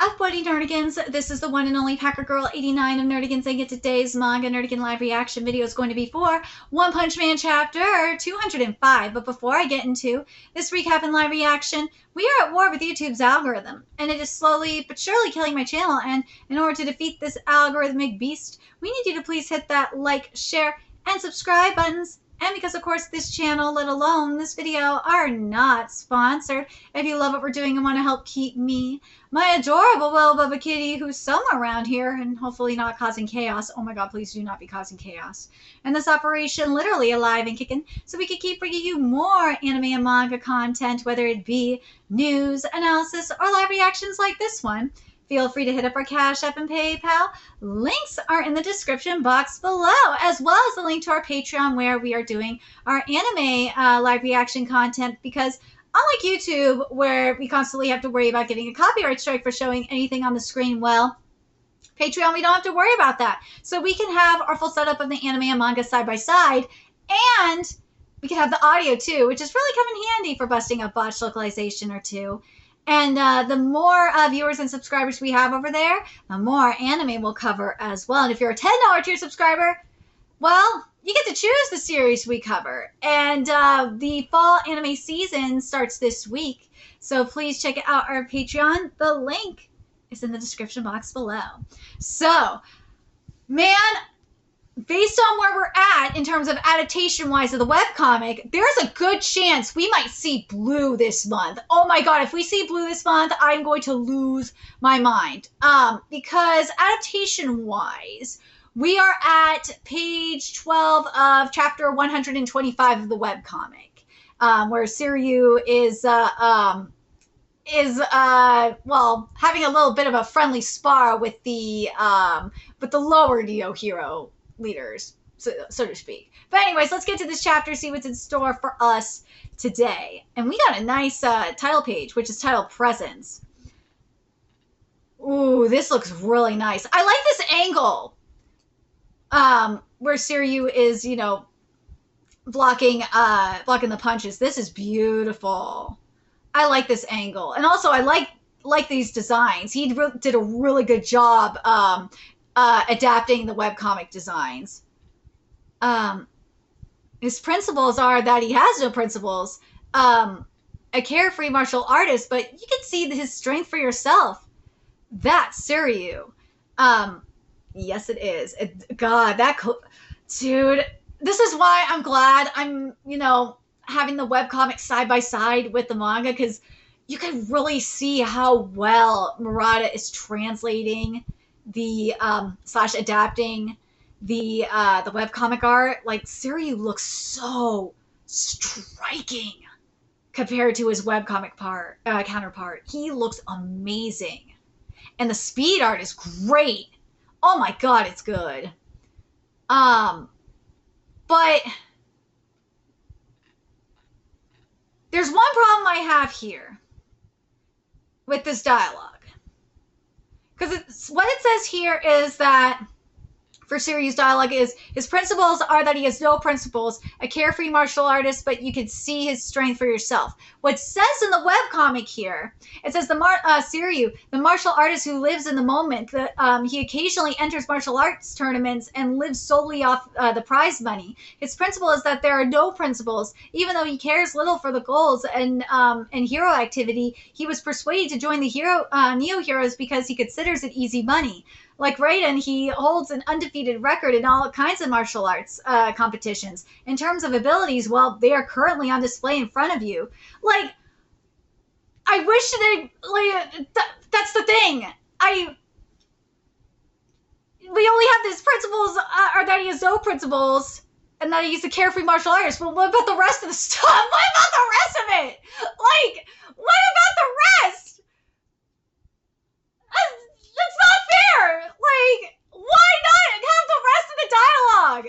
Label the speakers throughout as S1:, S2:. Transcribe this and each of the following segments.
S1: up, Buddy Nerdigans? This is the one and only Packer Girl 89 of Nerdigans, and today's manga Nerdigan live reaction video is going to be for One Punch Man chapter 205. But before I get into this recap and live reaction, we are at war with YouTube's algorithm, and it is slowly but surely killing my channel. And in order to defeat this algorithmic beast, we need you to please hit that like, share, and subscribe buttons. And because, of course, this channel, let alone this video, are not sponsored. If you love what we're doing and want to help keep me, my adorable little Bubba Kitty, who's somewhere around here and hopefully not causing chaos. Oh my god, please do not be causing chaos. And this operation literally alive and kicking, so we can keep bringing you more anime and manga content, whether it be news, analysis, or live reactions like this one. Feel free to hit up our Cash App and PayPal. Links are in the description box below, as well as the link to our Patreon, where we are doing our anime live reaction content, because unlike YouTube, where we constantly have to worry about getting a copyright strike for showing anything on the screen, well, Patreon, we don't have to worry about that. So we can have our full setup of the anime and manga side by side, and we can have the audio too, which is really come in handy for busting up botched localization or two. And the more viewers and subscribers we have over there, the more anime we'll cover as well. And if you're a $10 tier subscriber, well, you get to choose the series we cover. And the fall anime season starts this week. So please check out our Patreon. The link is in the description box below. So, man, based on where we're at in terms of adaptation-wise of the webcomic, there's a good chance we might see blue this month. Oh my god, if we see blue this month, I'm going to lose my mind. Because adaptation-wise, we are at page 12 of chapter 125 of the webcomic, where Siryu is well, having a little bit of a friendly spar with the lower Neo Hero leaders, so to speak. But anyways, let's get to this chapter, see what's in store for us today. And we got a nice title page, which is titled Presents. Ooh, this looks really nice. I like this angle, where Siryu is, you know, blocking the punches. This is beautiful. I like this angle, and also I like these designs. He did a really good job adapting the webcomic designs. His principles are that he has no principles. A carefree martial artist, but you can see his strength for yourself. That's Siryu. Yes, it is. God, dude, this is why I'm glad I'm, you know, having the webcomic side by side with the manga, because you can really see how well Murata is translating the slash adapting the webcomic art. Like, Siryu looks so striking compared to his webcomic counterpart. He looks amazing, and the speed art is great. Oh my god, it's good. But there's one problem I have here with this dialogue. Because what it says here is that, for Siryu's dialogue, is his principles are that he has no principles, a carefree martial artist, but you can see his strength for yourself. What it says in the webcomic here, it says Siryu, the martial artist who lives in the moment, he occasionally enters martial arts tournaments and lives solely off the prize money. His principle is that there are no principles. Even though he cares little for the goals and hero activity, he was persuaded to join the Neo Heroes because he considers it easy money. Like Raiden, he holds an undefeated record in all kinds of martial arts competitions. In terms of abilities, well, they are currently on display in front of you. Like, I wish that's the thing. We only have these principles, or that he has no principles, and that he's a carefree martial artist. But what about the rest of the stuff? What about the rest of it? Like, what about the rest? It's not fair! Like, why not have the rest of the dialogue?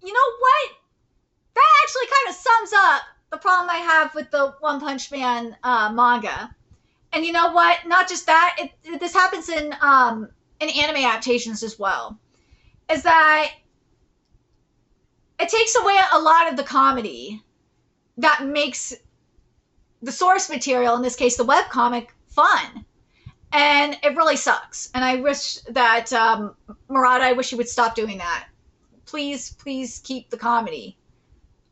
S1: You know what? That actually kind of sums up the problem I have with the One Punch Man manga. And you know what? Not just that, this happens in anime adaptations as well. Is that it takes away a lot of the comedy that makes the source material, in this case the webcomic, fun. And it really sucks. And I wish that, Murata, I wish you would stop doing that. Please, please keep the comedy.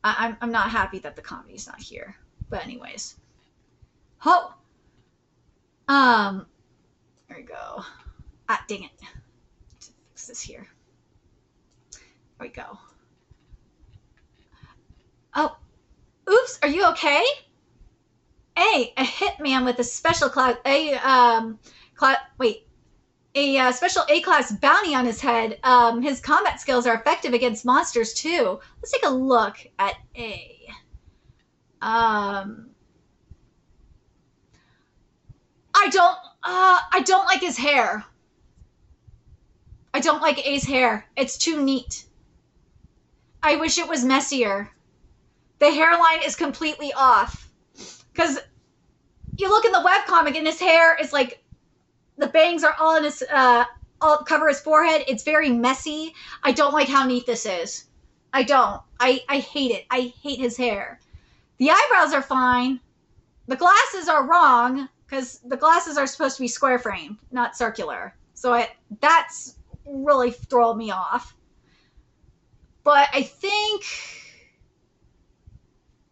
S1: I'm not happy that the comedy's not here. But anyways. Oh. There we go. Ah, dang it. Let's fix this here. There we go. Oh. Oops, are you okay? A hitman with a special class, a special A-class bounty on his head. His combat skills are effective against monsters too. Let's take a look at A. I don't like his hair. I don't like A's hair. It's too neat. I wish it was messier. The hairline is completely off. Because you look in the webcomic and his hair is like, the bangs are all in his, all cover his forehead. It's very messy. I don't like how neat this is. I don't. I hate it. I hate his hair. The eyebrows are fine. The glasses are wrong because the glasses are supposed to be square framed, not circular. So that's really throwing me off. But I think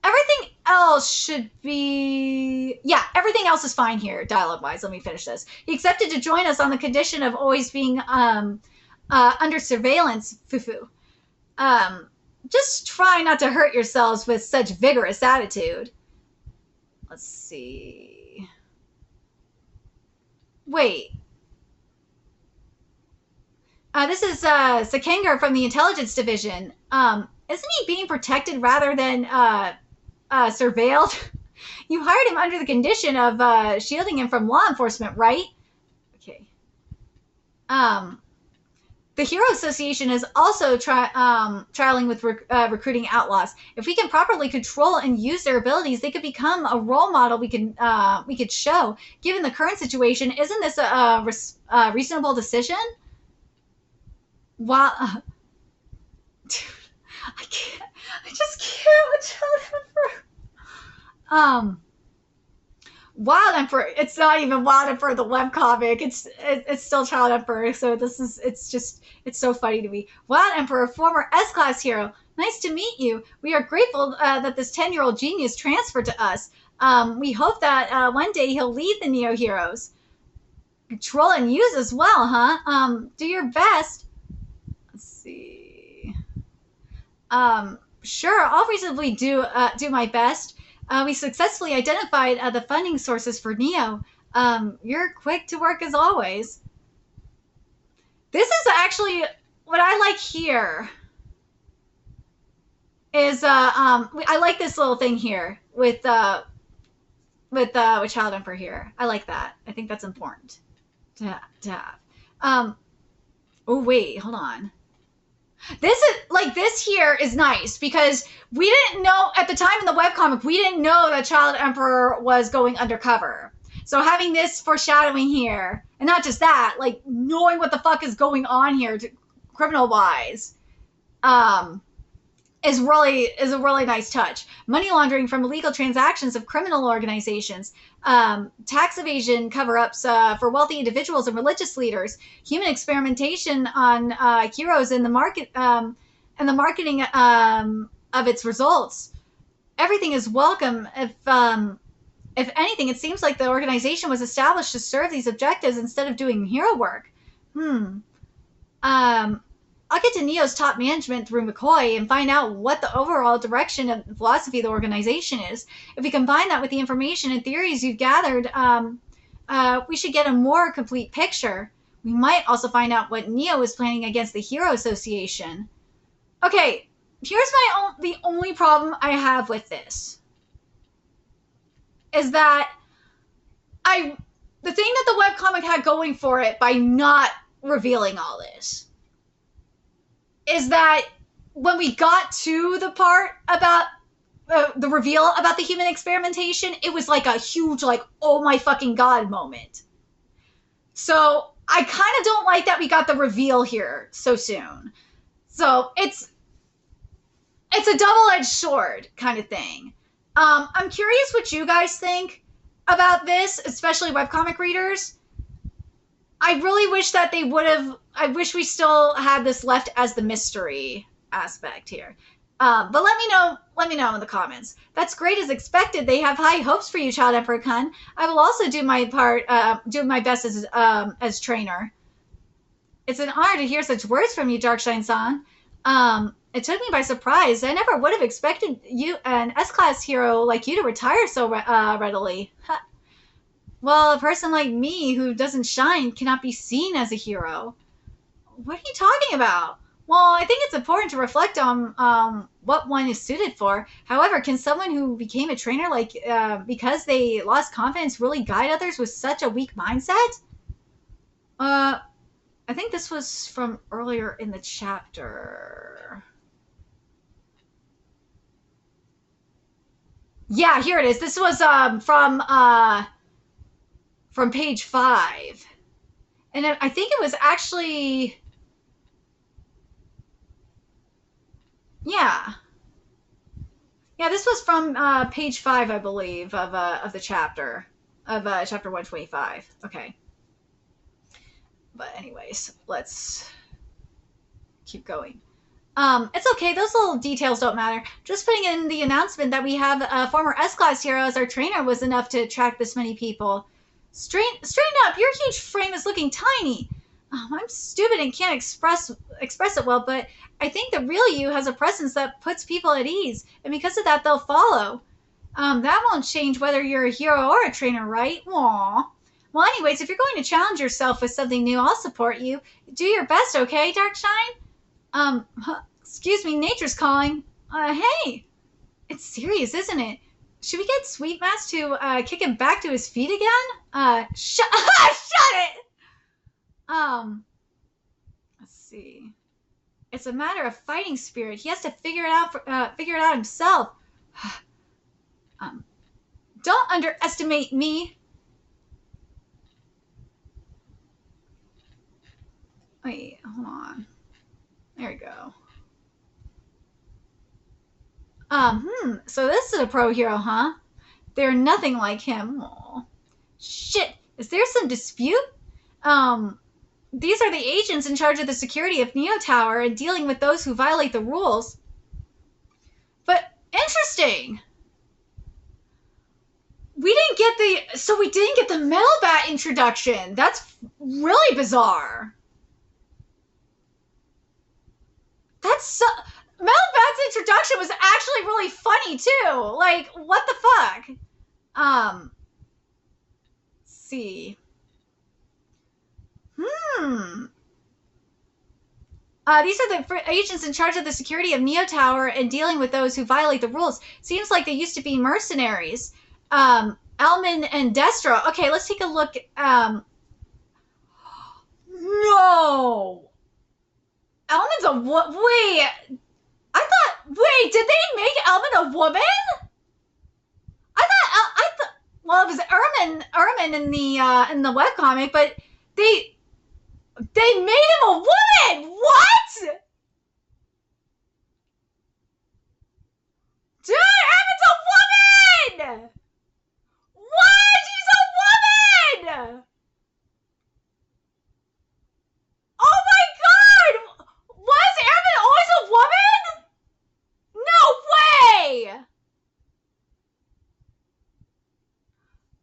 S1: everything else should be... Yeah, everything else is fine here, dialogue-wise. Let me finish this. He accepted to join us on the condition of always being under surveillance, Fufu. Just try not to hurt yourselves with such vigorous attitude. Let's see... Wait. This is Sekengar from the Intelligence Division. Isn't he being protected rather than surveilled? You hired him under the condition of shielding him from law enforcement, right? Okay. The Hero Association is also trialing with recruiting outlaws. If we can properly control and use their abilities, they could become a role model we could show. Given the current situation, isn't this a reasonable decision? Wow. Dude, I can't. I just can't with Child Emperor. Wild Emperor. It's not even Wild Emperor the webcomic. It's still Child Emperor. So it's so funny to me. Wild Emperor, former S-class hero. Nice to meet you. We are grateful that this 10-year-old genius transferred to us. We hope that one day he'll lead the Neo Heroes. Control and use as well, huh? Do your best. Let's see. Sure, I'll reasonably do my best. We successfully identified the funding sources for Neo. You're quick to work as always. This is actually what I like here. Is I like this little thing here with Child Emperor here. I like that. I think that's important to have. Oh wait, hold on. This here is nice because we didn't know at the time in the webcomic, we didn't know that Child Emperor was going undercover. So having this foreshadowing here, and not just that, like knowing what the fuck is going on here criminal wise, is a really nice touch. Money laundering from illegal transactions of criminal organizations, tax evasion cover-ups for wealthy individuals and religious leaders, human experimentation on heroes in the market, and the marketing of its results. Everything is welcome. If anything, it seems like the organization was established to serve these objectives instead of doing hero work. I'll get to Neo's top management through McCoy and find out what the overall direction of the philosophy of the organization is. If we combine that with the information and theories you've gathered, we should get a more complete picture. We might also find out what Neo is planning against the Hero Association. Okay, here's the only problem I have with this. Is that the thing that the webcomic had going for it by not revealing all this is that when we got to the part about the reveal about the human experimentation, it was like a huge, like, oh my fucking god moment. So I kind of don't like that we got the reveal here so soon. So it's a double-edged sword kind of thing. I'm curious what you guys think about this, especially webcomic readers. I really wish that they would have. I wish we still had this left as the mystery aspect here. But let me know. Let me know in the comments. That's great as expected. They have high hopes for you, Child Emperor Kun. I will also do my part. Do my best as trainer. It's an honor to hear such words from you, Darkshine-san. It took me by surprise. I never would have expected you, an S-class hero like you, to retire so readily. Well, a person like me who doesn't shine cannot be seen as a hero. What are you talking about? Well, I think it's important to reflect on what one is suited for. However, can someone who became a trainer because they lost confidence really guide others with such a weak mindset? I think this was from earlier in the chapter. Yeah, here it is. This was from page 5. And I think it was actually, yeah. Yeah, this was from page 5, I believe, of the chapter, of chapter 125. Okay. But anyways, let's keep going. It's okay. Those little details don't matter. Just putting in the announcement that we have a former S-class hero as our trainer was enough to attract this many people. Straighten up. Your huge frame is looking tiny. I'm stupid and can't express it well, but I think the real you has a presence that puts people at ease, and because of that, they'll follow. That won't change whether you're a hero or a trainer, right? Aww. Well, anyways, if you're going to challenge yourself with something new, I'll support you. Do your best, okay, Darkshine? Excuse me, nature's calling. Hey! It's serious, isn't it? Should we get Sweet Mass to kick him back to his feet again? Shut it! Let's see. It's a matter of fighting spirit. He has to figure it out himself. Don't underestimate me. Wait, hold on. There we go. So this is a pro hero, huh? They're nothing like him. Aww. Shit, is there some dispute? These are the agents in charge of the security of Neo Tower and dealing with those who violate the rules. But interesting. We didn't get the Metal Bat introduction. That's really bizarre. Metal Bat's introduction was actually really funny too. Like, what the fuck? Let's see. These are the agents in charge of the security of Neo Tower and dealing with those who violate the rules. Seems like they used to be mercenaries. Elman and Destro. Okay, let's take a look. No! Elman's a wait. Wait, did they make Elman a woman? Well, it was Ermin in the webcomic, but they made him a woman. What? Dude, Ermin's a woman. What? He's a woman. Oh my god! Was Ermin always a woman? No way!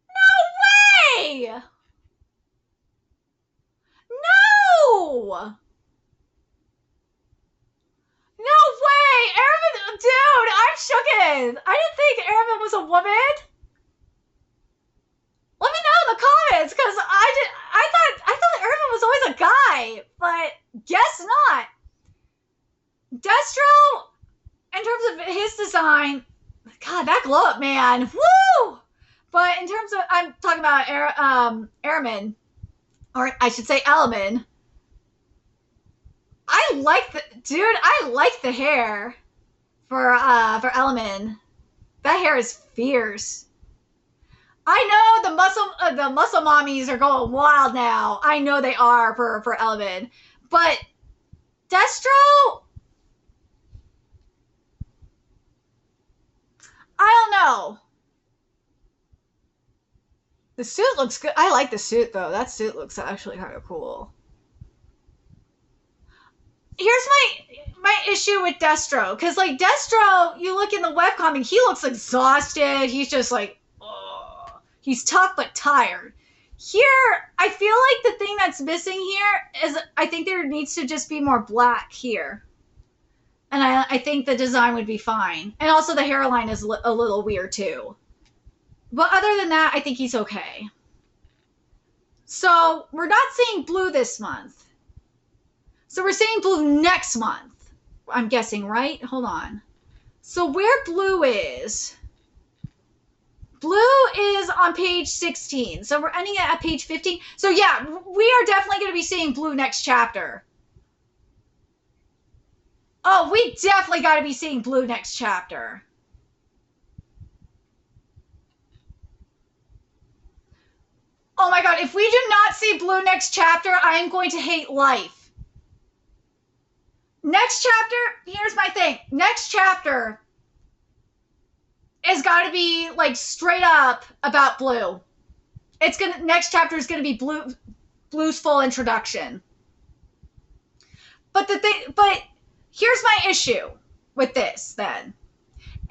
S1: No way! No! No way! Ermin, dude, I'm shooketh. I didn't think Ermin was a woman. Let me know in the comments, because I thought Ermin was always a guy, but guess not. Destro, in terms of his design, God, that glow up, man, woo! But in terms of, I'm talking about Ermin, or I should say Elman. I like the hair for Elman. That hair is fierce. I know the muscle mommies are going wild now. I know they are for Elman, but Destro, I don't know. The suit looks good. I like the suit though. That suit looks actually kind of cool. Here's my issue with Destro, because like Destro, you look in the webcomic, he looks exhausted. He's just like, oh, he's tough but tired. Here, I feel like the thing that's missing here is I think there needs to just be more black here. And I think the design would be fine. And also the hairline is a little weird too. But other than that, I think he's okay. So we're not seeing blue this month. So we're seeing blue next month. I'm guessing, right? Hold on. So where blue is... Blue is on page 16. So we're ending it at page 15. So yeah, we are definitely going to be seeing blue next chapter. Oh, we definitely got to be seeing blue next chapter. Oh my god, if we do not see blue next chapter, I am going to hate life. Next chapter, here's my thing. Next chapter has got to be like straight up about blue. Next chapter is gonna be Blue's full introduction. But here's my issue with this then.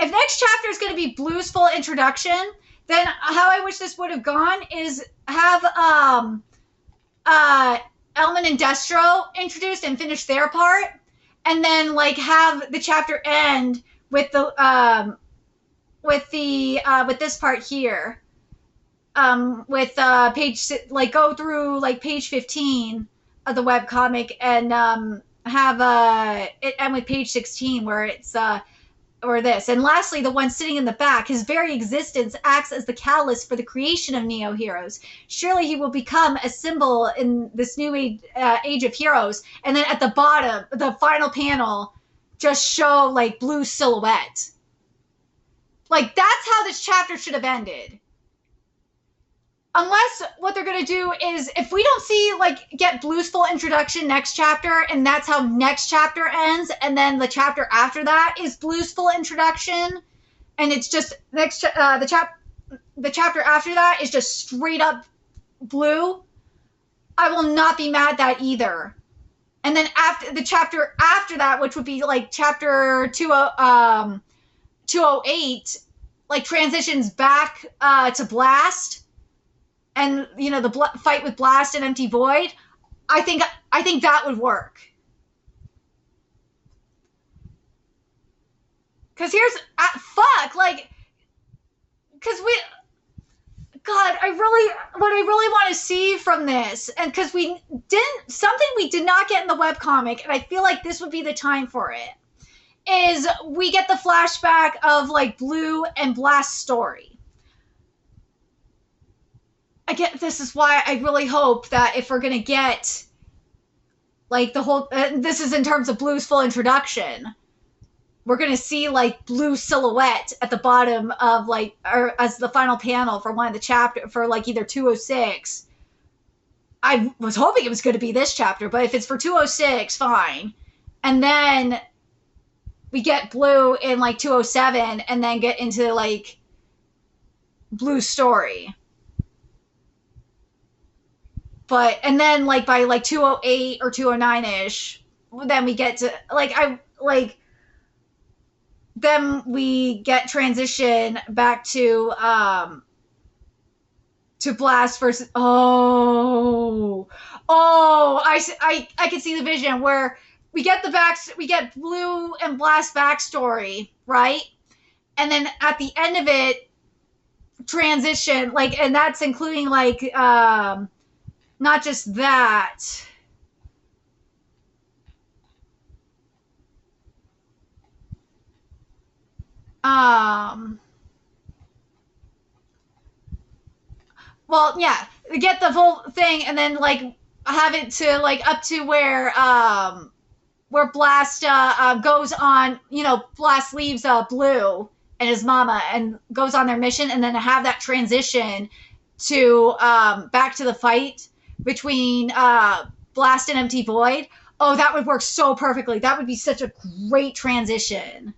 S1: If next chapter is gonna be Blue's full introduction, then how I wish this would have gone is have Elman and Destro introduced and finish their part, and then like have the chapter end with the with this part here, with page, like go through like page 15 of the webcomic and have it end with page 16 where it's or this. And lastly, the one sitting in the back, his very existence acts as the catalyst for the creation of Neo Heroes. Surely he will become a symbol in this new age of heroes. And then at the bottom, the final panel, just show like Blue silhouette. Like, that's how this chapter should have ended. Unless what they're going to do is, if we don't see, like, get Blue's full introduction next chapter, and that's how next chapter ends, and then the chapter after that is Blue's full introduction, and it's just, the chapter after that is just straight up Blue, I will not be mad at that either. And then after the chapter after that, which would be, like, chapter 208, like, transitions back to Blast, and, you know, the fight with Blast and Empty Void, I think that would work. Because here's, like, because God, what I really want to see from this, and because something we did not get in the webcomic, and I feel like this would be the time for it, is we get the flashback of, like, Blue and Blast's story. This is why I really hope that if we're going to get, like, the whole, this is in terms of Blue's full introduction, we're going to see, like, Blue silhouette at the bottom of, like, or as the final panel for one of the chapter, for, like, either 206. I was hoping it was going to be this chapter, but if it's for 206, fine. And then we get Blue in, like, 207, and then get into, like, Blue's story. But, and then, like, by, like, 208 or 209-ish, then we get to, then we get transition back to Blast versus, I can see the vision where we get we get Blue and Blast backstory, right? And then at the end of it, transition, like, and that's including, like, not just that. Well, yeah, get the full thing, and then, like, have it to, like, up to where Blast goes on, you know, Blast leaves Blue and his mama and goes on their mission, and then have that transition to back to the fight between Blast and Empty Void. Oh, that would work so perfectly. That would be such a great transition.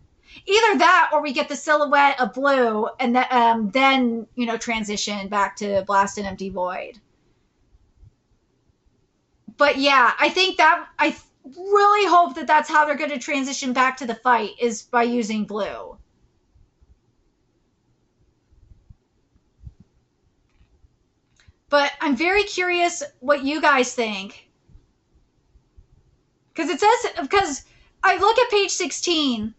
S1: Either that, or we get the silhouette of Blue, and then transition back to Blast and Empty Void. But yeah, I think that I really hope that that's how they're going to transition back to the fight, is by using Blue. But I'm very curious what you guys think. Because I look at page 16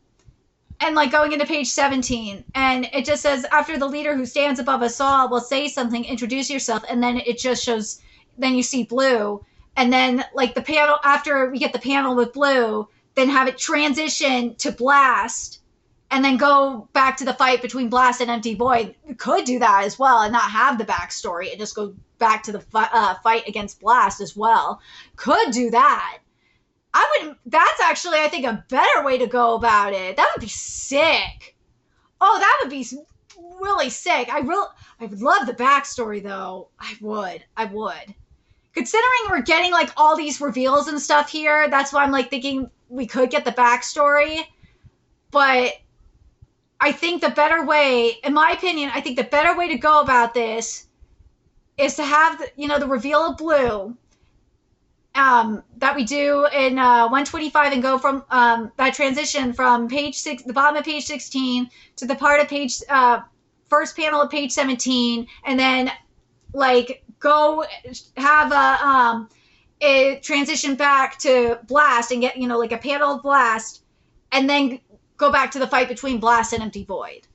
S1: and like going into page 17, and it just says, after the leader who stands above us all will say something, introduce yourself, and then it just shows, then you see Blue, and then like the panel, after we get the panel with Blue, then have it transition to Blast, and then go back to the fight between Blast and Empty Void. You could do that as well and not have the backstory and just go back to the fight against Blast as well. Could do that. That's actually, I think, a better way to go about it. That would be sick. Oh, that would be really sick. I would love the backstory, though. I would. Considering we're getting, like, all these reveals and stuff here, that's why I'm, like, thinking we could get the backstory. But I think the better way, in my opinion, I think the better way to go about this is to have, the reveal of Blue, that we do in 125, and go from that transition from page 6, the bottom of page 16, to the part of page first panel of page 17, and then like go have a transition back to Blast and get like a panel of Blast, and then go back to the fight between Blast and Empty Void.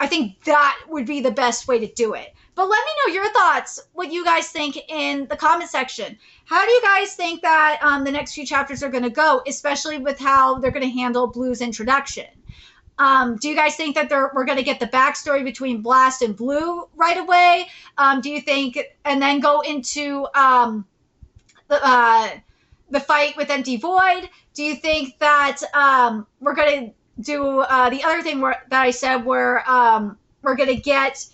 S1: I think that would be the best way to do it. But let me know your thoughts, what you guys think, in the comment section. How do you guys think that the next few chapters are going to go, especially with how they're going to handle Blue's introduction? Do you guys think that we're going to get the backstory between Blast and Blue right away? Do you think, and then go into the fight with Empty Void? Do you think that we're going to do the other thing that I said, where we're going to get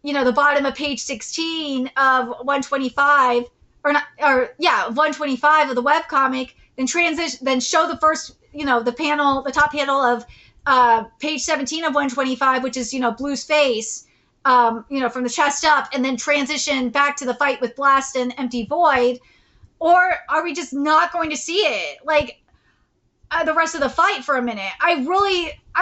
S1: the bottom of page 16 of 125, 125 of the webcomic, then show the first, the top panel of page 17 of 125, which is, Blue's face, from the chest up, and then transition back to the fight with Blast and Empty Void? Or are we just not going to see it, like, the rest of the fight for a minute? I'm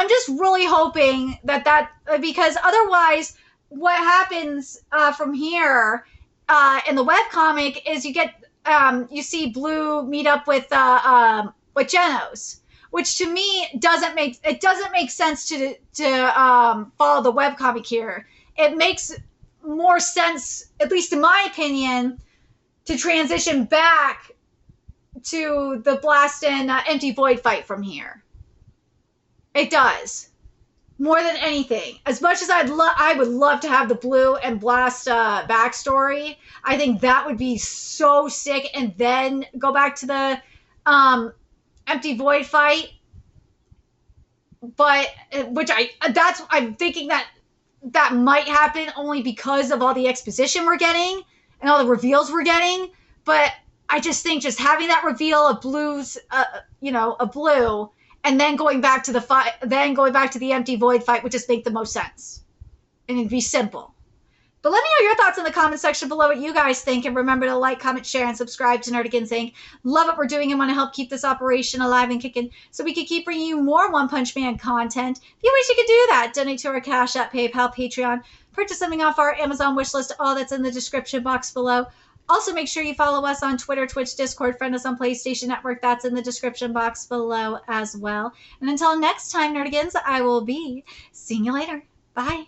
S1: just really hoping that because otherwise, what happens from here in the webcomic is you see Blue meet up with Genos, which to me doesn't make sense to follow the webcomic here. It makes more sense, at least in my opinion, to transition back to the Blast and Empty Void fight from here. It does. More than anything, as much as I would love to have the Blue and Blast backstory, I think that would be so sick, and then go back to the Empty Void fight. But I'm thinking that might happen only because of all the exposition we're getting and all the reveals we're getting. But I just think just having that reveal of Blue's, of Blue, and then going back to the fight, then going back to the Empty Void fight would just make the most sense. And it'd be simple. But let me know your thoughts in the comment section below, what you guys think. And remember to like, comment, share, and subscribe to Nerdigans Inc. Love what we're doing and want to help keep this operation alive and kicking, so we can keep bringing you more One Punch Man content. If you wish you could do that, donate to our Cash App, PayPal, Patreon, purchase something off our Amazon wishlist, all that's in the description box below. Also, make sure you follow us on Twitter, Twitch, Discord, friend us on PlayStation Network. That's in the description box below as well. And until next time, Nerdigans, I will be seeing you later. Bye.